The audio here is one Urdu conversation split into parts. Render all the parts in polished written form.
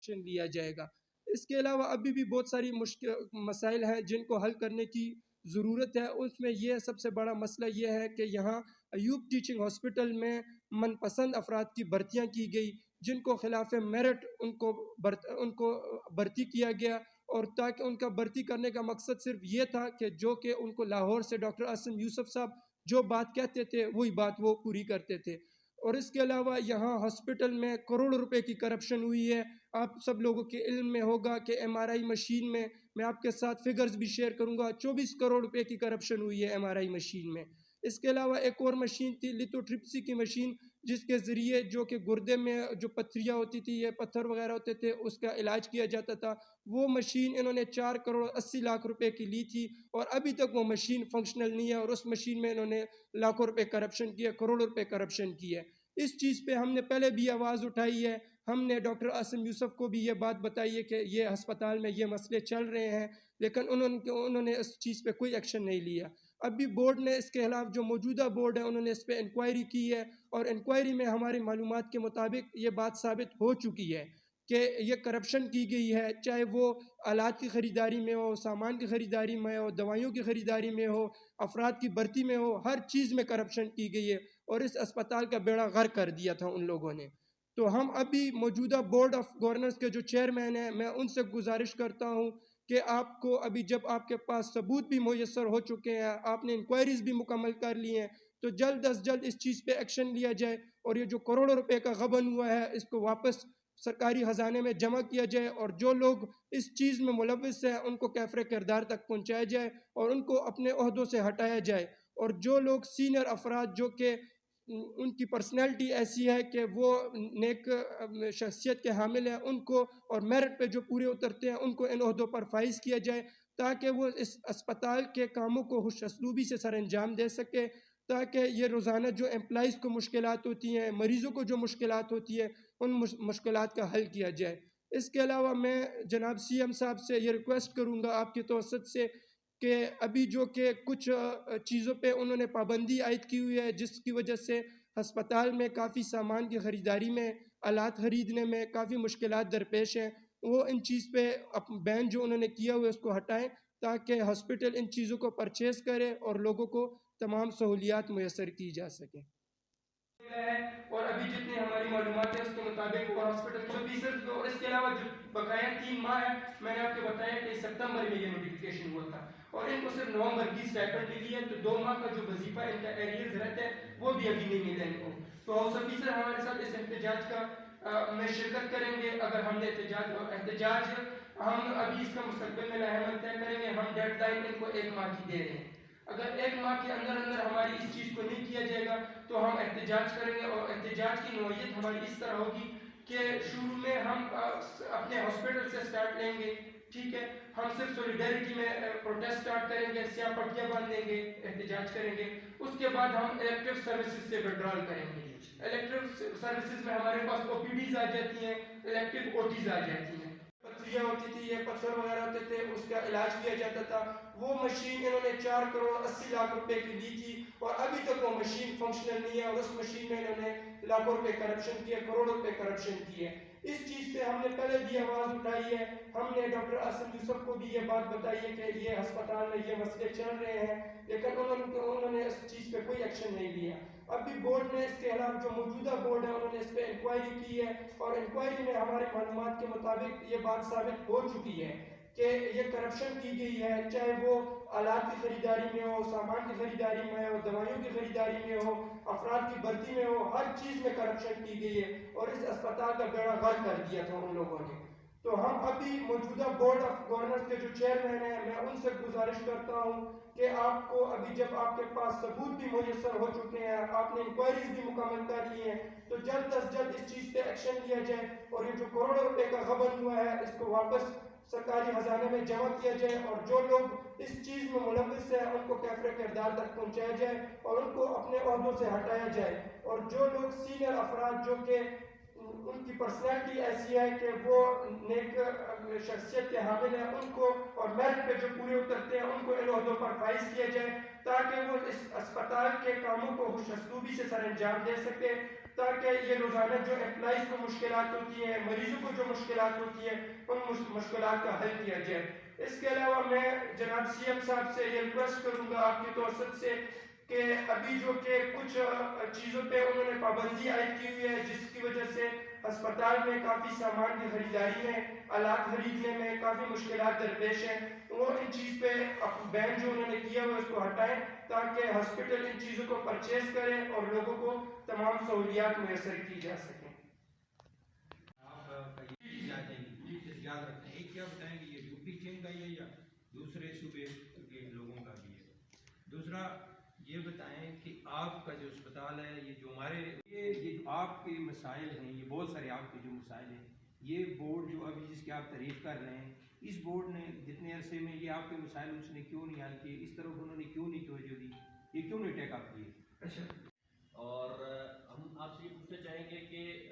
ایکشن لیا جائے گا۔ اس کے علاوہ ابھی بھی بہت ساری مسائل ہیں جن کو حل کرنے کی ضرورت ہے۔ اس میں یہ سب سے بڑا مسئلہ یہ ہے کہ یہاں ایوب ٹیچنگ ہاسپٹل میں من پسند افراد کی بھرتیاں کی گئی، جن کو خلاف میرٹ ان کو بھرتی کیا گیا، اور تاکہ ان کا بھرتی کرنے کا مقصد صرف یہ تھا کہ جو کہ ان کو لاہور سے ڈاکٹر عاصم یوسف صاحب جو بات کہتے تھے وہی بات وہ پوری کرتے تھے۔ اور اس کے علاوہ یہاں ہاسپٹل میں کروڑوں روپے کی کرپشن ہوئی ہے۔ آپ سب لوگوں کے علم میں ہوگا کہ MRI مشین میں آپ کے ساتھ فگرز بھی شیئر کروں گا، 24 کروڑ روپے کی کرپشن ہوئی ہے MRI مشین میں۔ اس کے علاوہ ایک اور مشین تھی لیتھوٹرپسی کی مشین، جس کے ذریعے جو کہ گردے میں جو پتھریاں ہوتی تھی یا پتھر وغیرہ ہوتے تھے اس کا علاج کیا جاتا تھا۔ وہ مشین انہوں نے 4 کروڑ 80 لاکھ روپے کی لی تھی، اور ابھی تک وہ مشین فنکشنل نہیں ہے، اور اس مشین میں انہوں نے لاکھوں روپے کرپشن کی ہے، کروڑوں روپے کرپشن کی ہے۔ اس چیز پہ ہم نے پہلے بھی آواز اٹھائی ہے، ہم نے ڈاکٹر عاصم یوسف کو بھی یہ بات بتائی ہے کہ یہ ہسپتال میں یہ مسئلے چل رہے ہیں، لیکن انہوں نے اس چیز پہ کوئی ایکشن نہیں لیا۔ ابھی بورڈ نے اس کے خلاف، جو موجودہ بورڈ ہے انہوں نے اس پہ انکوائری کی ہے، اور انکوائری میں ہماری معلومات کے مطابق یہ بات ثابت ہو چکی ہے کہ یہ کرپشن کی گئی ہے، چاہے وہ آلات کی خریداری میں ہو، سامان کی خریداری میں ہو، دوائیوں کی خریداری میں ہو، افراد کی بھرتی میں ہو، ہر چیز میں کرپشن کی گئی ہے، اور اس اسپتال کا بیڑا غرق کر دیا تھا ان لوگوں نے۔ تو ہم ابھی موجودہ بورڈ آف گورننس کے جو چیئرمین ہیں، میں ان سے گزارش کرتا ہوں کہ آپ کو ابھی جب آپ کے پاس ثبوت بھی میسر ہو چکے ہیں، آپ نے انکوائریز بھی مکمل کر لی ہیں، تو جلد از جلد اس چیز پہ ایکشن لیا جائے، اور یہ جو کروڑوں روپے کا غبن ہوا ہے اس کو واپس سرکاری خزانے میں جمع کیا جائے، اور جو لوگ اس چیز میں ملوث ہیں ان کو کیفر کردار تک پہنچایا جائے، اور ان کو اپنے عہدوں سے ہٹایا جائے، اور جو لوگ سینئر افراد جو کہ ان کی پرسنالٹی ایسی ہے کہ وہ نیک شخصیت کے حامل ہیں، ان کو، اور میرٹ پہ جو پورے اترتے ہیں ان کو ان عہدوں پر فائز کیا جائے، تاکہ وہ اس اسپتال کے کاموں کو خوش اسلوبی سے سر انجام دے سکے، تاکہ یہ روزانہ جو امپلائیز کو مشکلات ہوتی ہیں، مریضوں کو جو مشکلات ہوتی ہے، ان مشکلات کا حل کیا جائے۔ اس کے علاوہ میں جناب CM صاحب سے یہ ریکویسٹ کروں گا آپ کی توسط سے کہ ابھی جو کہ کچھ چیزوں پہ انہوں نے پابندی عائد کی ہوئی ہے، جس کی وجہ سے ہسپتال میں کافی سامان کی خریداری میں، آلات خریدنے میں کافی مشکلات درپیش ہیں، وہ ان چیز پہ بین جو انہوں نے کیا ہوا ہے اس کو ہٹائیں، تاکہ ہاسپٹل ان چیزوں کو پرچیز کرے اور لوگوں کو تمام سہولیات میسر کی جا سکیں۔ اور ابھی جتنے ہماری معلومات ہیں اس کے مطابق وہ ہاسپٹل کے فیصد، اور اس کے علاوہ جو بقایا 3 ماہ ہے، میں نے آپ کو بتایا کہ ستمبر میں یہ نوٹیفیکیشن ہوا تھا، اور ان کو صرف نومبر کی اسٹائپنڈ ملی ہے، تو 2 ماہ کا جو وظیفہ ان کا ایریئرز رہتا ہے وہ بھی ابھی نہیں ملا ان کو۔ تو ہاؤس آفیسر ہمارے ساتھ اس احتجاج کا میں شرکت کریں گے، اگر ہم نے احتجاج ہم ابھی اس کا مستقبل میں لاہم طے کریں گے، ہم ڈیڈ لائن ان کو 1 ماہ کی دے رہے ہیں، اگر 1 ماہ کے اندر ہماری اس چیز کو نہیں کیا جائے گا تو ہم احتجاج کریں گے، اور احتجاج کی نوعیت ہماری اس طرح ہوگی کہ شروع میں ہم اپنے ہاسپٹل سے سٹارٹ لیں گے، ٹھیک ہے، ہم صرف سولیڈیرٹی میں پروٹیسٹ سٹارٹ کریں گے، سیاہ پٹیاں باندھیں گے، احتجاج کریں گے، اس کے بعد ہم الیکٹیو سروسز سے وڈرال کریں گے۔ الیکٹیو سروسز میں ہمارے پاس OPDs آ جاتی ہیں، الیکٹیو OTs آ جاتی ہیں، پتھریاں ہوتی تھی یا پتھر وغیرہ ہوتے تھے اس کا علاج کیا جاتا تھا، وہ مشین انہوں نے 4 کروڑ 80 لاکھ روپے کی لی تھی، اور ابھی تک وہ مشین فنکشنل نہیں ہے، اور اس مشین میں انہوں نے لاکھوں روپے کرپشن کی ہے، کروڑوں روپے کرپشن کی ہے۔ اس چیز پہ ہم نے پہلے بھی آواز اٹھائی ہے، ہم نے ڈاکٹر عاصم یوسف کو بھی یہ بات بتائی ہے کہ یہ ہسپتال میں یہ مسئلے چل رہے ہیں، لیکن انہوں نے اس چیز پہ کوئی ایکشن نہیں لیا۔ اب بھی بورڈ نے اس کے خلاف، جو موجودہ بورڈ ہے انہوں نے اس پہ انکوائری کی ہے، اور انکوائری میں ہمارے معلومات کے مطابق یہ بات ثابت ہو چکی ہے کہ یہ کرپشن کی گئی ہے، چاہے وہ آلات کی خریداری میں ہو، سامان کی خریداری میں ہو، دوائیوں کی خریداری میں ہو، افراد کی بھرتی میں ہو، ہر چیز میں کرپشن کی گئی ہے، اور اس اسپتال کا بیڑا غرق کر دیا تھا ان لوگوں نے۔ تو ہم ابھی موجودہ بورڈ آف گورننس کے جو چیئرمین ہیں، میں ان سے گزارش کرتا ہوں کہ آپ کو ابھی جب آپ کے پاس ثبوت بھی میسر ہو چکے ہیں، آپ نے انکوائریز بھی مکمل کر لی ہیں، تو جلد از جلد اس چیز پہ ایکشن لیا جائے، اور یہ جو کروڑوں روپے کا غبن ہوا ہے اس کو واپس سرکاری خزانے میں جمع کیا جائے، اور جو لوگ اس چیز میں ملوث ہیں ان کو کیفر کردار تک پہنچایا جائے، اور ان کو اپنے عہدوں سے ہٹایا جائے، اور جو لوگ سینئر افراد جو کہ ان کی پرسنالٹی ایسی ہے کہ وہ نیک شخصیت کے حامل ہیں، ان کو، اور میرٹ پہ جو پورے اترتے ہیں ان کو ان عہدوں پر فائز کیا جائے، تاکہ وہ اس اسپتال کے کاموں کو خوش اسلوبی سے سر انجام دے سکے، تاکہ یہ روزانہ جو امپلائیز کو مشکلات ہوتی ہیں, مریضوں کو جو مشکلات ہوتی ہیں, ان مشکلات کا حل کیا جائے. اس کے علاوہ میں جناب سی ایم صاحب سے یہ ریکویسٹ کروں گا آپ کی توسط سے کہ ابھی جو کہ کچھ چیزوں پہ انہوں نے پابندی عائد کی ہوئی ہے, جس کی وجہ سے ہسپتال میں کافی سامان کی خریداری میں, آلات خریدنے میں کافی مشکلات درپیش ہیں. وہ ان چیز پہ بین جو انہوں نے کیا ہوا اس کو ہٹائیں تاکہ ہاسپٹل ان چیزوں کو پرچیز کرے اور لوگوں کو تمام سہولیات میسر کی جا سکیں. یاد رکھیں, ایک کیا بتائیں کہ یہ یو پی چین کا ہی ہے یا دوسرے صوبے کے لوگوں کا بھی ہے. دوسرا یہ بتائیں کہ آپ کا جو اسپتال ہے, یہ جو ہمارے یہ جو آپ کے مسائل ہیں, یہ بہت سارے آپ کے جو مسائل ہیں, یہ بورڈ جو ابھی جس کی آپ تعریف کر رہے ہیں, اس بورڈ نے جتنے عرصے میں یہ آپ کے مسائل اس نے کیوں نہیں حل کیے, اس طرف انہوں نے کیوں نہیں توجہ دی, یہ کیوں نہیں ٹیک اپ کیے؟ اچھا, اور ہم آپ سے یہ پوچھنا چاہیں گے کہ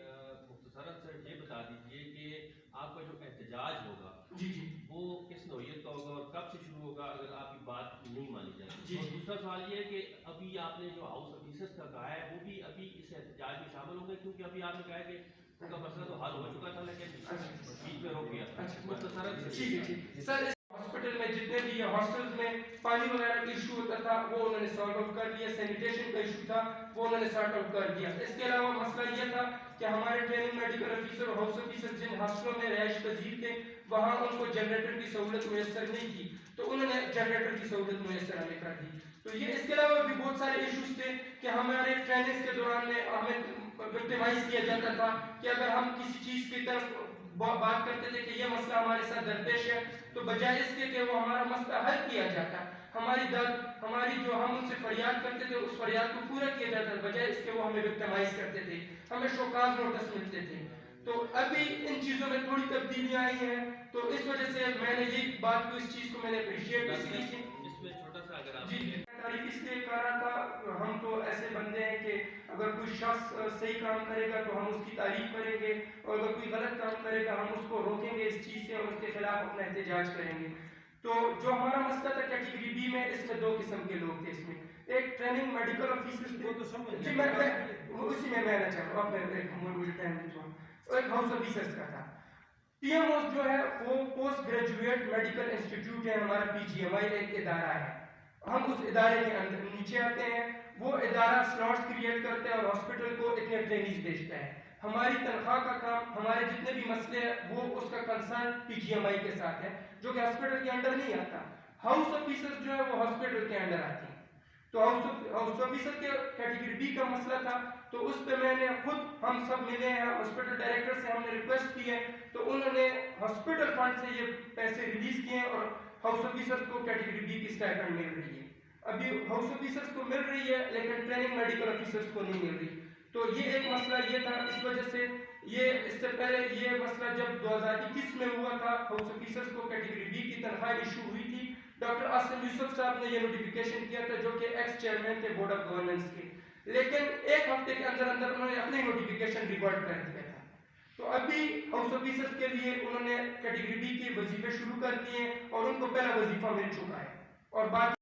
مختصراً سے یہ بتا دیجیے کہ آپ کا جو احتجاج ہوگا جی جی وہ کس نوعیت کا ہوگا اور کب سے شروع ہوگا اگر آپ کی بات نہیں مانی جائے. جی. اور دوسرا سوال یہ ہے کہ ابھی آپ نے جو ہاؤس آفیسرز کا کہا ہے وہ بھی ابھی اس احتجاج میں شامل ہوں گے, کیونکہ ابھی آپ نے کہا ہے کہ ان کا مسئلہ تو حل ہو چکا تھا لیکن بیچ میں رک گیا تھا. مختصراً ٹھیک ہے سر. ہاسپٹل میں جتنے بھی ہاسٹلز میں پانی وغیرہ کا ایشو ہوتا تھا وہ انہوں نے سارٹ آؤٹ کر لیا, سینیٹیشن کا ایشو تھا وہ انہوں نے سارٹ آؤٹ کر دیا. اس کے علاوہ مسئلہ یہ تھا کہ ہمارے ٹریننگ میڈیکل آفیسر اور ہاؤس آفیسر جن ہاسٹلوں میں رہائش پذیر تھے وہاں ان کو جنریٹر کی سہولت میسر نہیں تھی, تو انہوں نے جنریٹر کی سہولت میسر ہمیں کر دی. تو یہ اس کے علاوہ بھی بہت سارے ایشوز تھے کہ ہمارے ٹریننگ کے دوران میں ہمیں وکٹمائز کیا جاتا تھا کہ اگر ہم کسی چیز کی طرف بات کرتے تھے کہ یہ مسئلہ ہمارے ساتھ درپیش ہے, تو بجائے اس کے کہ وہ ہمارا مسئلہ حل کیا جاتا, ہماری درد ہماری جو ہم ان سے فریاد کرتے تھے اس فریاد کو پورا کیا جاتا, بجائے اس کے وہ ہمیں وکٹمائز کرتے تھے, ہمیں شوکاز نوٹس ملتے تھے. تو ابھی ان چیزوں میں تھوڑی تبدیلیاں آئی ہیں, تو اس وجہ سے میں نے یہ بات کو اس چیز کو میں نے اپریشیٹ اس لیے کی. اس میں چھوٹا سا اگر آپ جی تعریف اس لیے کر رہا تھا, ہم تو ایسے بندے ہیں کہ اگر کوئی شخص صحیح کام کرے گا تو ہم اس کی تعریف کریں گے, اور اگر کوئی غلط کام کرے گا ہم اس کو روکیں گے اس چیز سے اور اس کے خلاف اپنا احتجاج کریں گے. تو جو ہمارا مسئلہ تھا کیٹیگری بی میں, اس میں دو قسم کے لوگ تھے. اس میں ایک ٹریننگ میڈیکل آفیسر تھے, جی میں اسی میں آنا چاہتا ہوں, مجھے ٹائم نہیں چھوڑا, ایک ہاؤس آفیسر کا تھا. پی ایم اوز جو ہے وہ پوسٹ گریجویٹ میڈیکل انسٹیٹیوٹ ہے, ہمارا پی جی ایم آئی ایک ادارہ ہے, ہم اس ادارے کے اندر نیچے آتے ہیں. وہ ادارہ سلاٹس کریٹ کرتا ہے اور ہاسپٹل کو اتنے ٹرینیز بھیجتا ہے. ہماری تنخواہ کا کام, ہمارے جتنے بھی مسئلے ہیں وہ اس کا کنسرن پی جی ایم آئی کے ساتھ ہے, جو کہ ہاسپٹل کے انڈر نہیں آتا. ہاؤس آفیسر جو ہے وہ ہاسپٹل کے انڈر آتے ہیں. تو ہاؤس آفیسر کے کیٹیگری بی کا مسئلہ تھا, تو اس پہ میں نے خود, ہم سب ملے ہیں ہاسپٹل ڈائریکٹر سے, ہم نے ریکویسٹ کی ہے, تو انہوں نے ہاسپٹل فنڈ سے یہ پیسے ریلیز کیے ہیں اور ہاؤس آفیسرز کو کیٹیگری بی کی اسٹائپنڈ مل رہی ہے. ابھی ہاؤس آفیسرز کو مل رہی ہے لیکن ٹریننگ میڈیکل آفیسرز کو نہیں مل رہی. تو یہ ایک مسئلہ یہ تھا, اس وجہ سے یہ اس سے پہلے یہ مسئلہ جب 2021 میں ہوا تھا, ہاؤس آفیسرز کو کیٹیگری بی کی تنخواہ ایشو ہوئی تھی, ڈاکٹر آصف یوسف صاحب نے یہ نوٹیفیکیشن کیا تھا جو کہ ایکس چیئرمین تھے بورڈ آف گورننس کے, لیکن ایک ہفتے کے اندر اندر انہوں نے اپنے نوٹیفیکیشن ریورٹ کر دیا تھا. تو ابھی ہاؤس آفیسرز کے لیے انہوں نے کیٹیگری بی کے وظیفے شروع کر دیے اور ان کو پہلا وظیفہ مل چکا ہے, اور باقی